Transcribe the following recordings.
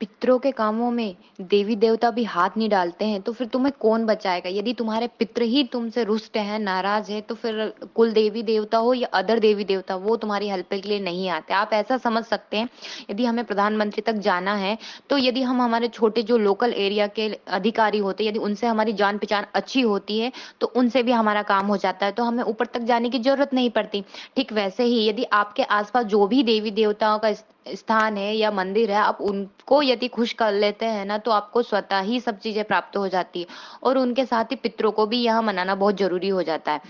पितरों के कामों में देवी देवता भी हाथ नहीं डालते हैं तो फिर तुम्हें कौन बचाएगा? यदि तुम्हारे पितर ही तुमसे रुष्ट हैं, नाराज है, तो फिर कुल देवी देवता हो या अदर देवी देवता, वो तुम्हारी हेल्प के लिए नहीं आते। आप ऐसा समझ सकते हैं, यदि हमें प्रधानमंत्री तक जाना है, तो यदि हम हमारे छोटे जो लोकल एरिया के अधिकारी होते हैं, यदि उनसे हमारी जान पहचान अच्छी होती है, तो उनसे भी हमारा काम हो जाता है, तो हमें ऊपर तक जाने की जरूरत नहीं पड़ती। ठीक वैसे ही यदि आपके आसपास जो भी देवी देवताओं का स्थान है या मंदिर है, आप उनको यदि खुश कर लेते हैं ना, तो आपको स्वतः ही सब चीजें प्राप्त हो जाती है। और उनके साथ ही पितरों को भी यहाँ मनाना बहुत जरूरी हो जाता है।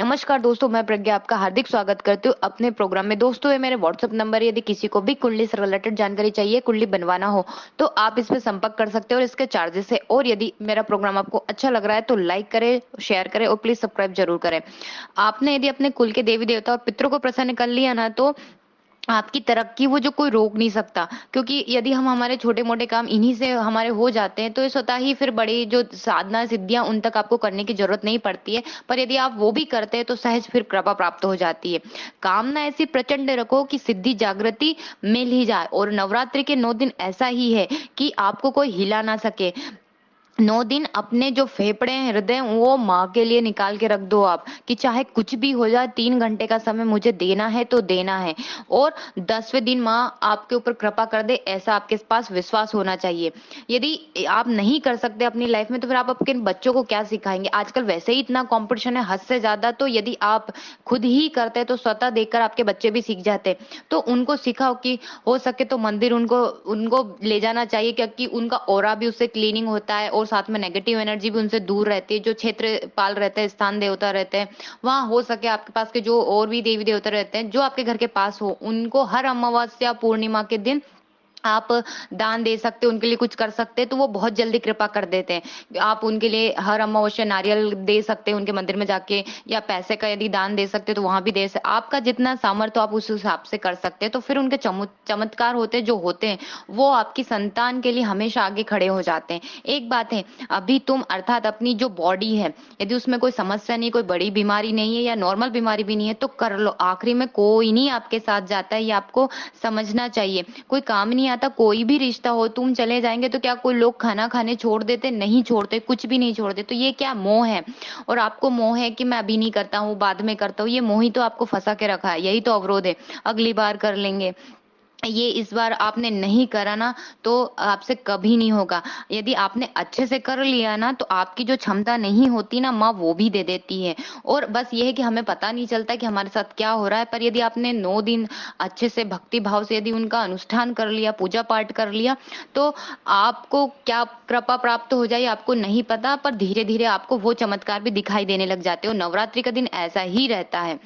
नमस्कार दोस्तों, मैं प्रज्ञा आपका हार्दिक स्वागत करती हूँ अपने प्रोग्राम में। दोस्तों, ये मेरे व्हाट्सएप नंबर है, यदि किसी को भी कुंडली से रिलेटेड जानकारी चाहिए, कुंडली बनवाना हो, तो आप इस पे संपर्क कर सकते हो। और इसके चार्जेस है, और यदि मेरा प्रोग्राम आपको अच्छा लग रहा है तो लाइक करें, शेयर करें और प्लीज सब्सक्राइब जरूर करें। आपने यदि अपने कुल के देवी देवता और पितरों को प्रसन्न कर लिया ना, तो आपकी तरक्की वो जो कोई रोक नहीं सकता। क्योंकि यदि हम हमारे छोटे मोटे काम इन्हीं से हमारे हो जाते हैं, तो ये स्वतः ही फिर बड़ी जो साधना सिद्धियां उन तक आपको करने की जरूरत नहीं पड़ती है। पर यदि आप वो भी करते हैं तो सहज फिर कृपा प्राप्त हो जाती है। कामना ऐसी प्रचंड रखो कि सिद्धि जागृति मिल ही जाए। और नवरात्रि के 9 दिन ऐसा ही है कि आपको कोई हिला ना सके। 9 दिन अपने जो फेफड़े हैं, हृदय, वो माँ के लिए निकाल के रख दो आप, कि चाहे कुछ भी हो जाए, 3 घंटे का समय मुझे देना है तो देना है। और 10वें दिन माँ आपके ऊपर कृपा कर दे, ऐसा आपके पास विश्वास होना चाहिए। यदि आप नहीं कर सकते अपनी लाइफ में, तो फिर आप अपने बच्चों को क्या सिखाएंगे? आजकल वैसे ही इतना कंपटीशन है हद से ज्यादा, तो यदि आप खुद ही करते हैं तो स्वतः देखकर आपके बच्चे भी सीख जाते हैं। तो उनको सिखाओ कि हो सके तो मंदिर उनको उनको ले जाना चाहिए, क्योंकि उनका ऑरा भी उससे क्लीनिंग होता है और साथ में नेगेटिव एनर्जी भी उनसे दूर रहती है। जो क्षेत्रपाल रहते हैं, स्थान देवता रहते हैं, वहां हो सके आपके पास के जो और भी देवी देवता रहते हैं जो आपके घर के पास हो, उनको हर अमावस्या पूर्णिमा के दिन आप दान दे सकते हो, उनके लिए कुछ कर सकते हैं, तो वो बहुत जल्दी कृपा कर देते हैं। आप उनके लिए हर अमावस्या नारियल दे सकते हैं उनके मंदिर में जाके, या पैसे का यदि दान दे सकते हो तो वहां भी दे सकते। आपका जितना सामर्थ्य आप उस हिसाब से कर सकते हैं। तो फिर उनके चमत्कार होते हैं जो होते हैं, वो आपकी संतान के लिए हमेशा आगे खड़े हो जाते हैं। एक बात है, अभी तुम अर्थात अपनी जो बॉडी है, यदि उसमें कोई समस्या नहीं, कोई बड़ी बीमारी नहीं है या नॉर्मल बीमारी भी नहीं है, तो कर लो। आखिरी में कोई नहीं आपके साथ जाता है, ये आपको समझना चाहिए। कोई काम नहीं आता, कोई भी रिश्ता हो, तुम चले जाएंगे तो क्या कोई लोग खाना खाने छोड़ देते? नहीं छोड़ते, कुछ भी नहीं छोड़ते। तो ये क्या मोह है? और आपको मोह है कि मैं अभी नहीं करता हूँ, बाद में करता हूँ, ये मोह ही तो आपको फंसा के रखा है। यही तो अवरोध है, अगली बार कर लेंगे। ये इस बार आपने नहीं करा ना, तो आपसे कभी नहीं होगा। यदि आपने अच्छे से कर लिया ना, तो आपकी जो क्षमता नहीं होती ना, माँ वो भी दे देती है। और बस ये है कि हमें पता नहीं चलता कि हमारे साथ क्या हो रहा है। पर यदि आपने 9 दिन अच्छे से भक्ति भाव से यदि उनका अनुष्ठान कर लिया, पूजा पाठ कर लिया, तो आपको क्या कृपा प्राप्त हो जाए आपको नहीं पता, पर धीरे धीरे आपको वो चमत्कार भी दिखाई देने लग जाते हो। नवरात्रि का दिन ऐसा ही रहता है।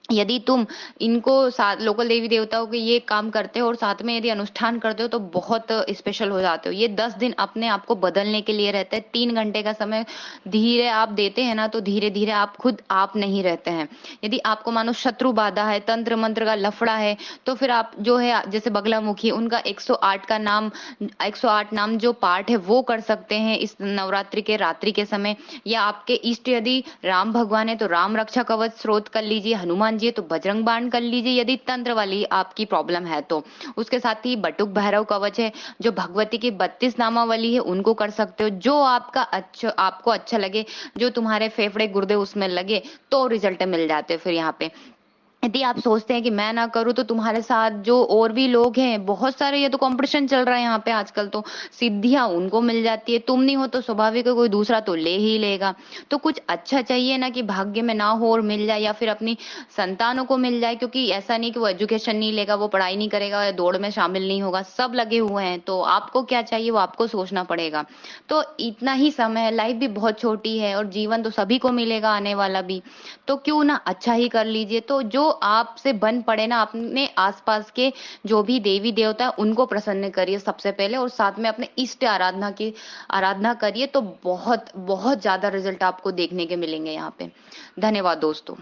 यदि तुम इनको साथ लोकल देवी देवताओं के ये काम करते हो और साथ में यदि अनुष्ठान करते हो, तो बहुत स्पेशल हो जाते हो। ये 10 दिन अपने आप को बदलने के लिए रहते हैं। 3 घंटे का समय धीरे आप देते हैं ना, तो धीरे धीरे आप खुद आप नहीं रहते हैं। यदि आपको मानो शत्रु बाधा है, तंत्र मंत्र का लफड़ा है, तो फिर आप जो है जैसे बगला मुखी, उनका 108 का नाम, 108 नाम जो पाठ है वो कर सकते हैं इस नवरात्रि के रात्रि के समय। या आपके इष्ट यदि राम भगवान है तो राम रक्षा कवच स्रोत कर लीजिए, हनुमान जी है तो बजरंग बाण कर लीजिए, यदि तंत्र वाली आपकी प्रॉब्लम है तो। उसके साथ ही बटुक भैरव कवच है, जो भगवती की 32 नामावली है, उनको कर सकते हो। जो आपका अच्छा, आपको अच्छा लगे, जो तुम्हारे फेफड़े गुर्दे उसमें लगे, तो रिजल्ट मिल जाते हैं फिर यहाँ पे। यदि आप सोचते हैं कि मैं ना करूं, तो तुम्हारे साथ जो और भी लोग हैं बहुत सारे, ये तो कंपटीशन चल रहा है यहाँ पे आजकल, तो सिद्धियां उनको मिल जाती है। तुम नहीं हो तो स्वाभाविक है कोई दूसरा तो ले ही लेगा। तो कुछ अच्छा चाहिए ना, कि भाग्य में ना हो और मिल जाए, या फिर अपनी संतानों को मिल जाए। क्योंकि ऐसा नहीं कि वो एजुकेशन नहीं लेगा, वो पढ़ाई नहीं करेगा या दौड़ में शामिल नहीं होगा, सब लगे हुए हैं। तो आपको क्या चाहिए वो आपको सोचना पड़ेगा। तो इतना ही समय है, लाइफ भी बहुत छोटी है, और जीवन तो सभी को मिलेगा आने वाला भी। तो क्यों ना अच्छा ही कर लीजिए। तो जो आपसे बन पड़े ना, अपने आसपास के जो भी देवी देवता है उनको प्रसन्न करिए सबसे पहले, और साथ में अपने इष्ट आराधना की आराधना करिए, तो बहुत बहुत ज्यादा रिजल्ट आपको देखने के मिलेंगे यहाँ पे। धन्यवाद दोस्तों।